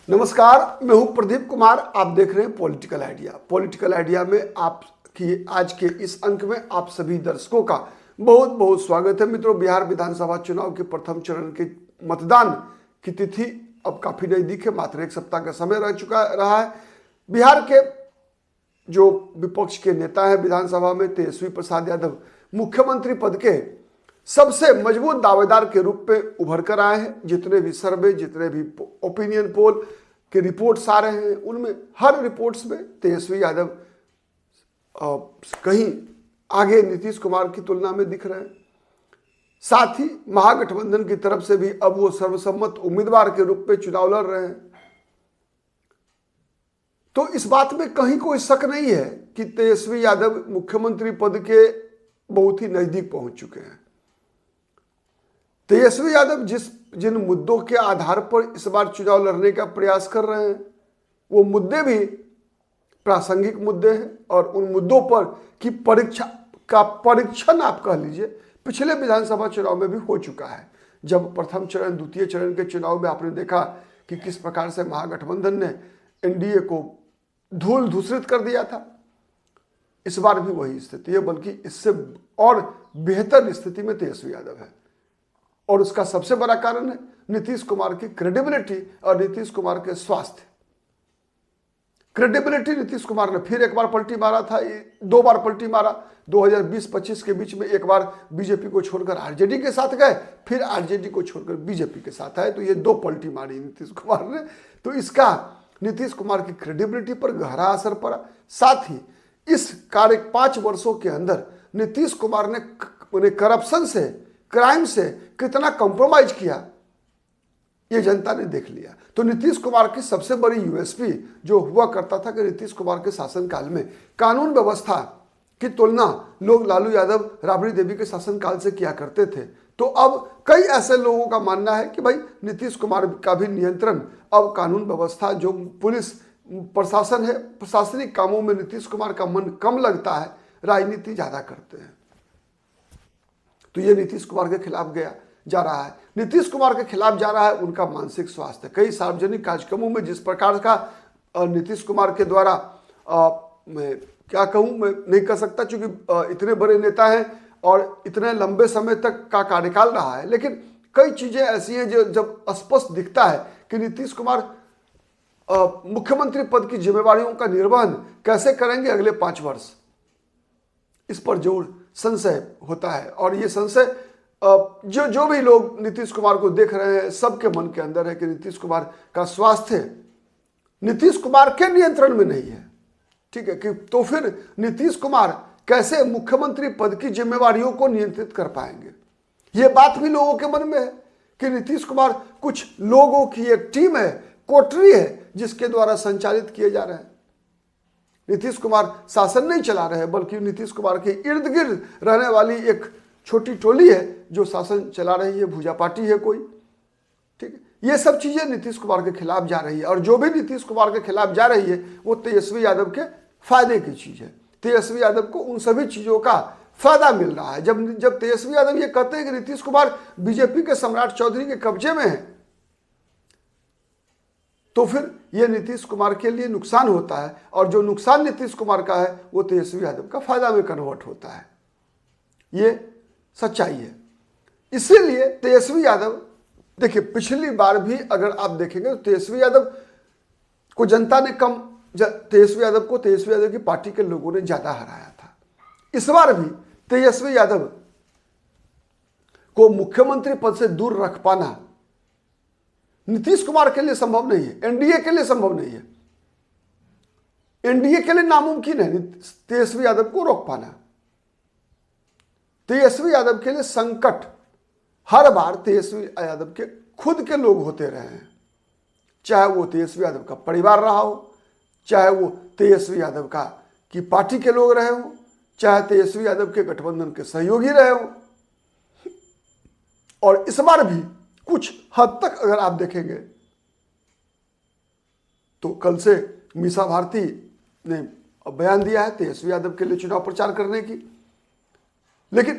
नमस्कार, मैं हूं प्रदीप कुमार। आप देख रहे हैं पॉलिटिकल आइडिया। पॉलिटिकल आइडिया में आपकी आज के इस अंक में आप सभी दर्शकों का बहुत बहुत स्वागत है। मित्रों, बिहार विधानसभा चुनाव के प्रथम चरण के मतदान की तिथि अब काफी नजदीक है। मात्र एक सप्ताह का समय रहा है। बिहार के जो विपक्ष के नेता हैं विधानसभा में, तेजस्वी प्रसाद यादव मुख्यमंत्री पद के सबसे मजबूत दावेदार के रूप में उभर कर आए हैं। जितने भी सर्वे, जितने भी ओपिनियन पोल के रिपोर्ट्स आ रहे हैं, उनमें हर रिपोर्ट्स में तेजस्वी यादव कहीं आगे नीतीश कुमार की तुलना में दिख रहे हैं। साथ ही महागठबंधन की तरफ से भी अब वो सर्वसम्मत उम्मीदवार के रूप में चुनाव लड़ रहे हैं। तो इस बात में कहीं कोई शक नहीं है कि तेजस्वी यादव मुख्यमंत्री पद के बहुत ही नजदीक पहुंच चुके हैं। तेजस्वी यादव जिन मुद्दों के आधार पर इस बार चुनाव लड़ने का प्रयास कर रहे हैं, वो मुद्दे भी प्रासंगिक मुद्दे हैं और उन मुद्दों पर की परीक्षण आप कह लीजिए पिछले विधानसभा चुनाव में भी हो चुका है। जब प्रथम चरण, द्वितीय चरण के चुनाव में आपने देखा कि किस प्रकार से महागठबंधन ने एनडीए को धूल धूसरित कर दिया था। इस बार भी वही स्थिति है, बल्कि इससे और बेहतर स्थिति में तेजस्वी यादव है। और उसका सबसे बड़ा कारण है नीतीश कुमार की क्रेडिबिलिटी और नीतीश कुमार के स्वास्थ्य। क्रेडिबिलिटी नीतीश कुमार ने फिर एक बार पलटी मारा था, दो बार पलटी मारा। 2020-25 के बीच में एक बार बीजेपी को छोड़कर आरजेडी के साथ गए, फिर आरजेडी को छोड़कर बीजेपी के साथ आए। तो ये दो पलटी मारी नीतीश कुमार ने। तो इसका नीतीश कुमार की क्रेडिबिलिटी पर गहरा असर पड़ा। साथ ही इस 5 वर्षों के अंदर नीतीश कुमार ने करप्शन से, क्राइम से कितना कॉम्प्रोमाइज किया, ये जनता ने देख लिया। तो नीतीश कुमार की सबसे बड़ी यूएसपी जो हुआ करता था कि नीतीश कुमार के शासनकाल में कानून व्यवस्था की तुलना लोग लालू यादव, राबड़ी देवी के शासनकाल से किया करते थे। तो अब कई ऐसे लोगों का मानना है कि भाई नीतीश कुमार का भी नियंत्रण, अब कानून व्यवस्था, जो पुलिस प्रशासन है, प्रशासनिक कामों में नीतीश कुमार का मन कम लगता है, राजनीति ज्यादा करते हैं। तो ये नीतीश कुमार के खिलाफ जा रहा है। नीतीश कुमार के खिलाफ जा रहा है उनका मानसिक स्वास्थ्य। कई सार्वजनिक कार्यक्रमों में जिस प्रकार का नीतीश कुमार के द्वारा, मैं क्या कहूँ, मैं नहीं कह सकता क्योंकि इतने बड़े नेता हैं और इतने लंबे समय तक का कार्यकाल रहा है, लेकिन कई चीजें ऐसी हैं जो जब स्पष्ट दिखता है कि नीतीश कुमार मुख्यमंत्री पद की जिम्मेवारियों का निर्वहन कैसे करेंगे अगले 5 वर्ष, इस पर जोर संशय होता है। और ये संशय जो भी लोग नीतीश कुमार को देख रहे हैं, सबके मन के अंदर है कि नीतीश कुमार का स्वास्थ्य नीतीश कुमार के नियंत्रण में नहीं है। ठीक है कि तो फिर नीतीश कुमार कैसे मुख्यमंत्री पद की जिम्मेवारियों को नियंत्रित कर पाएंगे। ये बात भी लोगों के मन में है कि नीतीश कुमार कुछ लोगों की एक टीम है, कोठरी है, जिसके द्वारा संचालित किए जा रहे हैं। नीतीश कुमार शासन नहीं चला रहे, बल्कि नीतीश कुमार के इर्द गिर्द रहने वाली एक छोटी टोली है जो शासन चला रही है, भूजा पार्टी है कोई। ठीक है, ये सब चीजें नीतीश कुमार के खिलाफ जा रही है और जो भी नीतीश कुमार के खिलाफ जा रही है वो तेजस्वी यादव के फायदे की चीज है। तेजस्वी यादव को उन सभी चीजों का फायदा मिल रहा है। जब तेजस्वी यादव ये कहते हैं कि नीतीश कुमार बीजेपी के सम्राट चौधरी के कब्जे में है, तो फिर यह नीतीश कुमार के लिए नुकसान होता है और जो नुकसान नीतीश कुमार का है वो तेजस्वी यादव का फायदा में कन्वर्ट होता है। ये सच्चाई है। इसीलिए तेजस्वी यादव, देखिए पिछली बार भी अगर आप देखेंगे तो तेजस्वी यादव को जनता ने तेजस्वी यादव की पार्टी के लोगों ने ज्यादा हराया था। इस बार भी तेजस्वी यादव को मुख्यमंत्री पद से दूर रख पाना नीतीश कुमार के लिए संभव नहीं है, एनडीए के लिए संभव नहीं है। एनडीए के लिए नामुमकिन है तेजस्वी यादव को रोक पाना। तेजस्वी यादव के लिए संकट हर बार तेजस्वी यादव के खुद के लोग होते रहे हैं, चाहे वो तेजस्वी यादव का परिवार रहा हो, चाहे वो तेजस्वी यादव की पार्टी के लोग रहे हो, चाहे तेजस्वी यादव के गठबंधन के सहयोगी रहे हो। और इस बार भी कुछ हद तक अगर आप देखेंगे तो कल से मीसा भारती ने बयान दिया है तेजस्वी यादव के लिए चुनाव प्रचार करने की। लेकिन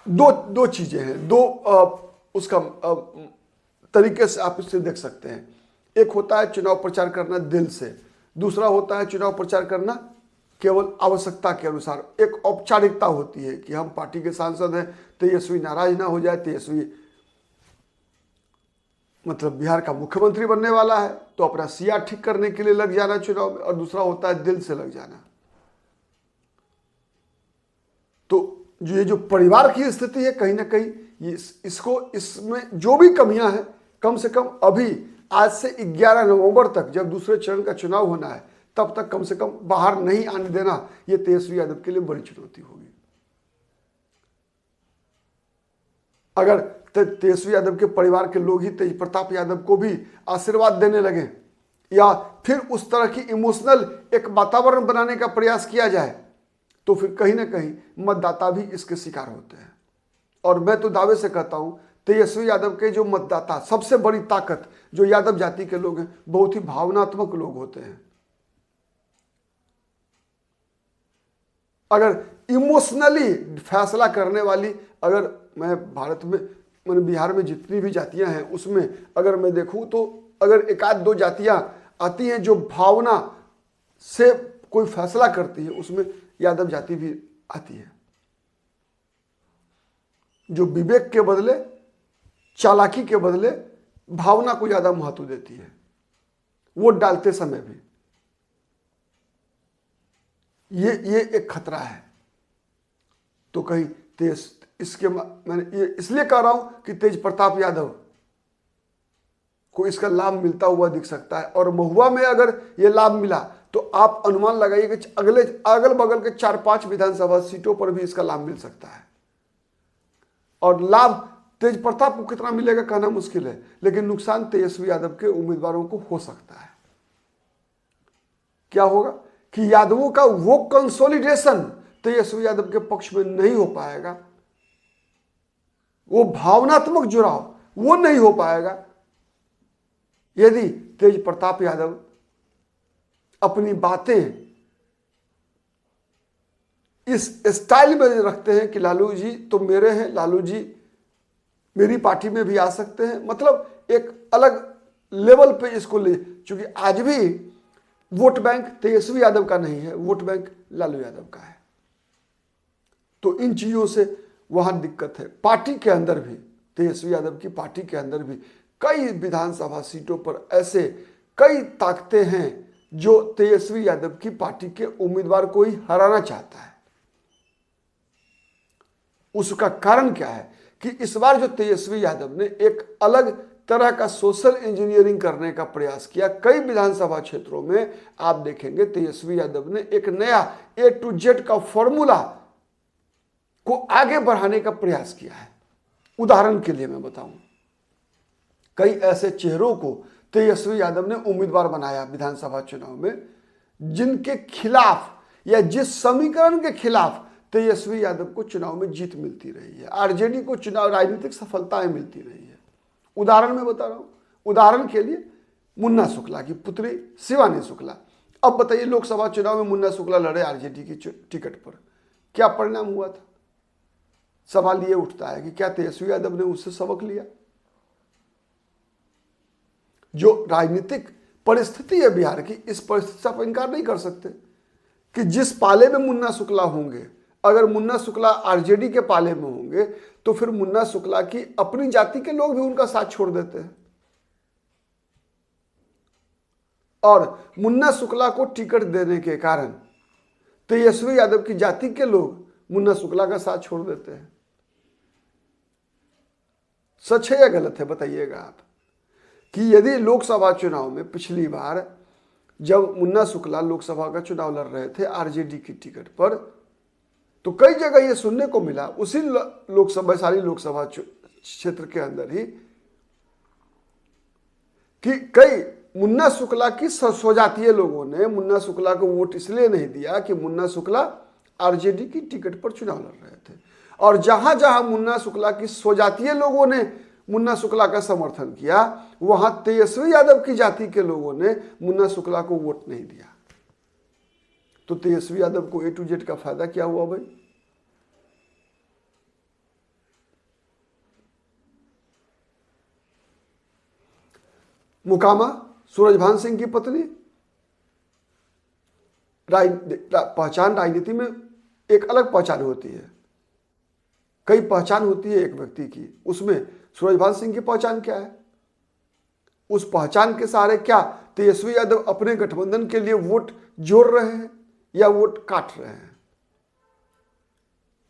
दो चीजें हैं, उसका तरीके से आप इसे देख सकते हैं। एक होता है चुनाव प्रचार करना दिल से, दूसरा होता है चुनाव प्रचार करना केवल आवश्यकता के अनुसार। एक औपचारिकता होती है कि हम पार्टी के सांसद हैं, तेजस्वी नाराज ना हो जाए, तेजस्वी मतलब बिहार का मुख्यमंत्री बनने वाला है तो अपना सिया ठीक करने के लिए लग जाना चुनाव में, और दूसरा होता है दिल से लग जाना। तो ये जो परिवार की स्थिति है कहीं ना कहीं इसमें जो भी कमियां हैं, कम से कम अभी आज से 11 नवंबर तक जब दूसरे चरण का चुनाव होना है तब तक कम से कम बाहर नहीं आने देना, ये तेजस्वी यादव के लिए बड़ी चुनौती होगी। अगर तेजस्वी यादव के परिवार के लोग ही तेज प्रताप यादव को भी आशीर्वाद देने लगे या फिर उस तरह की इमोशनल एक वातावरण बनाने का प्रयास किया जाए तो फिर कहीं ना कहीं मतदाता भी इसके शिकार होते हैं। और मैं तो दावे से कहता हूं तेजस्वी यादव के जो मतदाता, सबसे बड़ी ताकत जो यादव जाति के लोग हैं, बहुत ही भावनात्मक लोग होते हैं। अगर इमोशनली फैसला करने वाली, अगर मैं भारत में मैंने बिहार में जितनी भी जातियां हैं उसमें अगर मैं देखूं तो अगर एक आध दो जातियां आती हैं जो भावना से कोई फैसला करती है, उसमें यादव जाति भी आती है, जो विवेक के बदले, चालाकी के बदले भावना को ज्यादा महत्व देती है, वोट डालते समय भी। ये एक खतरा है। तो कहीं इसके मैंने ये इसलिए कह रहा हूं कि तेज प्रताप यादव को इसका लाभ मिलता हुआ दिख सकता है, और महुआ में अगर ये लाभ मिला तो आप अनुमान लगाइए कि अगल बगल के 4-5 विधानसभा सीटों पर भी इसका लाभ मिल सकता है। और लाभ तेज प्रताप को कितना मिलेगा कहना मुश्किल है, लेकिन नुकसान तेजस्वी यादव के उम्मीदवारों को हो सकता है। क्या होगा कि यादवों का वो कंसोलिडेशन तेजस्वी यादव के पक्ष में नहीं हो पाएगा, वो भावनात्मक जुड़ाव वो नहीं हो पाएगा यदि तेज प्रताप यादव अपनी बातें इस स्टाइल में रखते हैं कि लालू जी तो मेरे हैं, लालू जी मेरी पार्टी में भी आ सकते हैं, मतलब एक अलग लेवल पे इसको ले। क्योंकि आज भी वोट बैंक तेजस्वी यादव का नहीं है, वोट बैंक लालू यादव का है। तो इन चीजों से वहां दिक्कत है। पार्टी के अंदर भी, तेजस्वी यादव की पार्टी के अंदर भी कई विधानसभा सीटों पर ऐसे कई ताकतें हैं जो तेजस्वी यादव की पार्टी के उम्मीदवार को ही हराना चाहता है। उसका कारण क्या है कि इस बार जो तेजस्वी यादव ने एक अलग तरह का सोशल इंजीनियरिंग करने का प्रयास किया। कई विधानसभा क्षेत्रों में आप देखेंगे तेजस्वी यादव ने एक नया A to Z का फॉर्मूला को आगे बढ़ाने का प्रयास किया है। उदाहरण के लिए मैं बताऊं, कई ऐसे चेहरों को तेजस्वी यादव ने उम्मीदवार बनाया विधानसभा चुनाव में, जिनके खिलाफ या जिस समीकरण के खिलाफ तेजस्वी यादव को चुनाव में जीत मिलती रही है, आरजेडी को चुनाव राजनीतिक सफलताएं मिलती रही है। उदाहरण में बता रहा हूं, उदाहरण के लिए मुन्ना शुक्ला की पुत्री शिवानी शुक्ला। अब बताइए, लोकसभा चुनाव में मुन्ना शुक्ला लड़े आरजेडी की टिकट पर, क्या परिणाम हुआ था? सवाल ये उठता है कि क्या तेजस्वी यादव ने उससे सबक लिया? जो राजनीतिक परिस्थिति है बिहार की, इस परिस्थिति से आप इनकार नहीं कर सकते कि जिस पाले में मुन्ना शुक्ला होंगे, अगर मुन्ना शुक्ला आरजेडी के पाले में होंगे तो फिर मुन्ना शुक्ला की अपनी जाति के लोग भी उनका साथ छोड़ देते हैं, और मुन्ना शुक्ला को टिकट देने के कारण तेजस्वी यादव की जाति के लोग मुन्ना शुक्ला का साथ छोड़ देते हैं। सच है या गलत है बताइएगा आप, कि यदि लोकसभा चुनाव में पिछली बार जब मुन्ना शुक्ला लोकसभा का चुनाव लड़ रहे थे आरजेडी की टिकट पर, तो कई जगह ये सुनने को मिला उसी लोकसभा सारी लोकसभा क्षेत्र के अंदर ही कि कई मुन्ना शुक्ला की स्वजातीय लोगों ने मुन्ना शुक्ला को वोट इसलिए नहीं दिया कि मुन्ना शुक्ला आरजेडी की टिकट पर चुनाव लड़ रहे थे, और जहां जहां मुन्ना शुक्ला की स्वजातीय लोगों ने मुन्ना शुक्ला का समर्थन किया, वहां तेजस्वी यादव की जाति के लोगों ने मुन्ना शुक्ला को वोट नहीं दिया। तो तेजस्वी यादव को A to Z का फायदा क्या हुआ भाई? मोकामा सूरजभान सिंह की पत्नी। पहचान राजनीति में एक अलग पहचान होती है, कई पहचान होती है एक व्यक्ति की, उसमें सूरजभान सिंह की पहचान क्या है? उस पहचान के सहारे क्या तेजस्वी यादव अपने गठबंधन के लिए वोट जोड़ रहे हैं या वोट काट रहे हैं?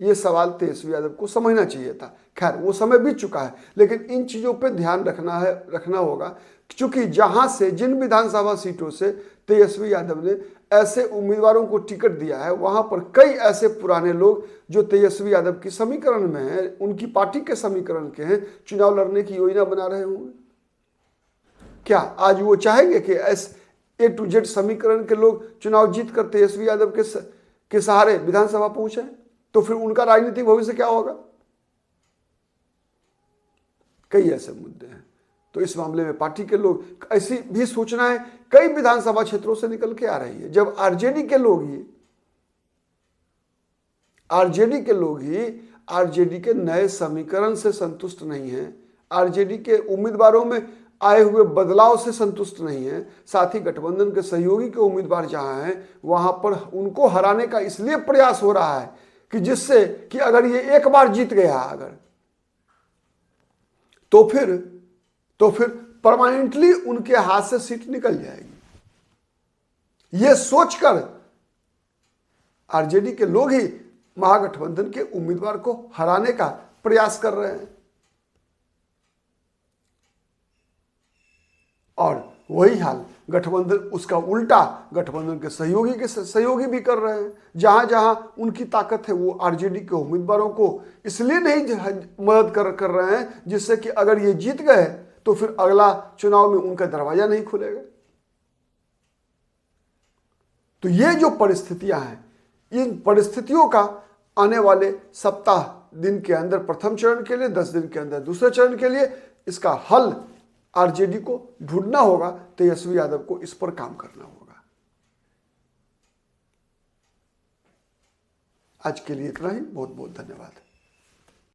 ये सवाल तेजस्वी यादव को समझना चाहिए था। खैर वो समय बीत चुका है, लेकिन इन चीजों पे ध्यान रखना होगा, क्योंकि जहां से जिन विधानसभा सीटों से तेजस्वी यादव ने ऐसे उम्मीदवारों को टिकट दिया है, वहां पर कई ऐसे पुराने लोग जो तेजस्वी यादव की समीकरण में हैं, उनकी पार्टी के समीकरण के हैं, चुनाव लड़ने की योजना बना रहे होंगे। क्या आज वो चाहेंगे कि A to Z समीकरण के लोग चुनाव जीत कर तेजस्वी यादव के सहारे विधानसभा पहुंचे? तो फिर उनका राजनीतिक भविष्य क्या होगा? कई ऐसे मुद्दे हैं। तो इस मामले में पार्टी के लोग ऐसी भी सूचनाएं कई विधानसभा क्षेत्रों से निकल के आ रही है। जब आरजेडी के लोग ही आरजेडी के नए समीकरण से संतुष्ट नहीं हैं, आरजेडी के उम्मीदवारों में आए हुए बदलाव से संतुष्ट नहीं है, साथ ही गठबंधन के सहयोगी के उम्मीदवार जहां हैं वहां पर उनको हराने का इसलिए प्रयास हो रहा है कि जिससे कि अगर ये एक बार जीत गया अगर तो फिर परमानेंटली उनके हाथ से सीट निकल जाएगी। ये सोचकर आरजेडी के लोग ही महागठबंधन के उम्मीदवार को हराने का प्रयास कर रहे हैं। और वही हाल गठबंधन, उसका उल्टा गठबंधन के सहयोगी भी कर रहे हैं। जहां जहां उनकी ताकत है वो आरजेडी के उम्मीदवारों को इसलिए नहीं मदद कर रहे हैं जिससे कि अगर ये जीत गए तो फिर अगला चुनाव में उनका दरवाजा नहीं खुलेगा। तो ये जो परिस्थितियां हैं, इन परिस्थितियों का आने वाले सप्ताह दिन के अंदर प्रथम चरण के लिए, 10 दिन के अंदर दूसरे चरण के लिए इसका हल आरजेडी को ढूंढना होगा, तेजस्वी यादव को इस पर काम करना होगा। आज के लिए इतना ही। बहुत बहुत धन्यवाद।